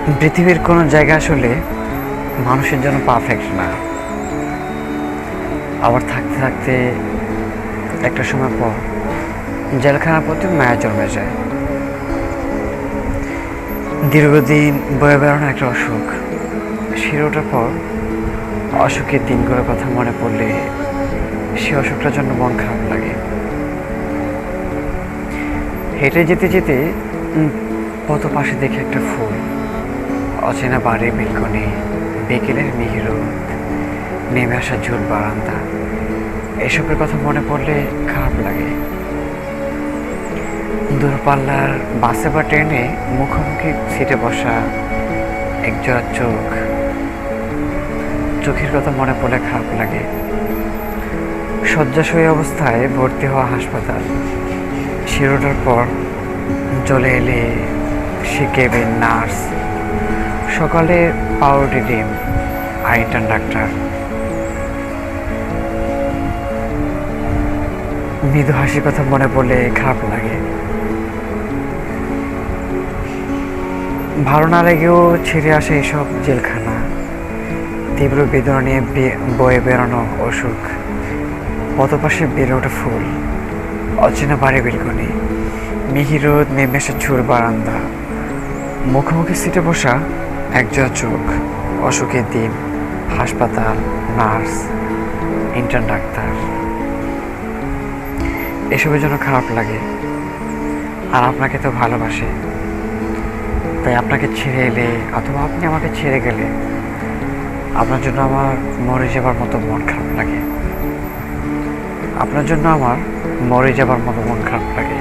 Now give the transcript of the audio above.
পৃথিবীর কোনো জায়গা আসলে মানুষের জন্য পারফেক্ট না। আবার থাকতে থাকতে একটা সময় পর জেলখানার প্রতি মায়া জন্মে যায়। দীর্ঘদিন বয়ে বেড়ানো একটা অসুখ, সেরে ওঠার পর অসুখের দিনগুলোর কথা মনে পড়লে সে অসুখটার জন্য মন খারাপ লাগে। হেঁটে যেতে যেতে পথ পাশে দেখে একটা ফুল, অচেনা বাড়ির বেলকনি, বিকেলের মিহির রোদ, নেমে আসা ঝুল বারান্দা, এসবের কথা মনে পড়লে খারাপ লাগে। দূরপাল্লার বাসে বা ট্রেনে মুখোমুখি সিটে বসা একজোড়া চোখের কথা মনে পড়লে খারাপ লাগে। শয্যাশয়ী অবস্থায় ভর্তি হওয়া হাসপাতাল, শিরোটার পর চলে এলে সে কেবিন নার্স, সকালে পাউরুটি ডিম আর ইন্টার্ন ডাক্তার, মৃদু হাসির কথা মনে পড়লে খারাপ লাগে। ভালো না লেগেও ছেড়ে আসে এসব জেলখানা, তীব্র বেদনা নিয়ে বয়ে বেড়ানো অসুখ, পথপাশে বেড়ে ওঠা ফুল, অচেনা বাড়ি বেলকনি, মিহি রোদ, নেমে আসা ঝুল বারান্দা, মুখোমুখি সিটে বসা একজোড়া চোখ, অসুখের দিন, হাসপাতাল, নার্স, ইন্টার্ন ডাক্তার, এসবের জন্য খারাপ লাগে। আর আপনাকে তো ভালোবাসে, তাই আপনাকে ছেড়ে এলে অথবা আপনি আমাকে ছেড়ে গেলে আপনার জন্য আমার মরে যাবার মতো মন খারাপ লাগে। আপনার জন্য আমার মরে যাবার মতো মন খারাপ লাগে।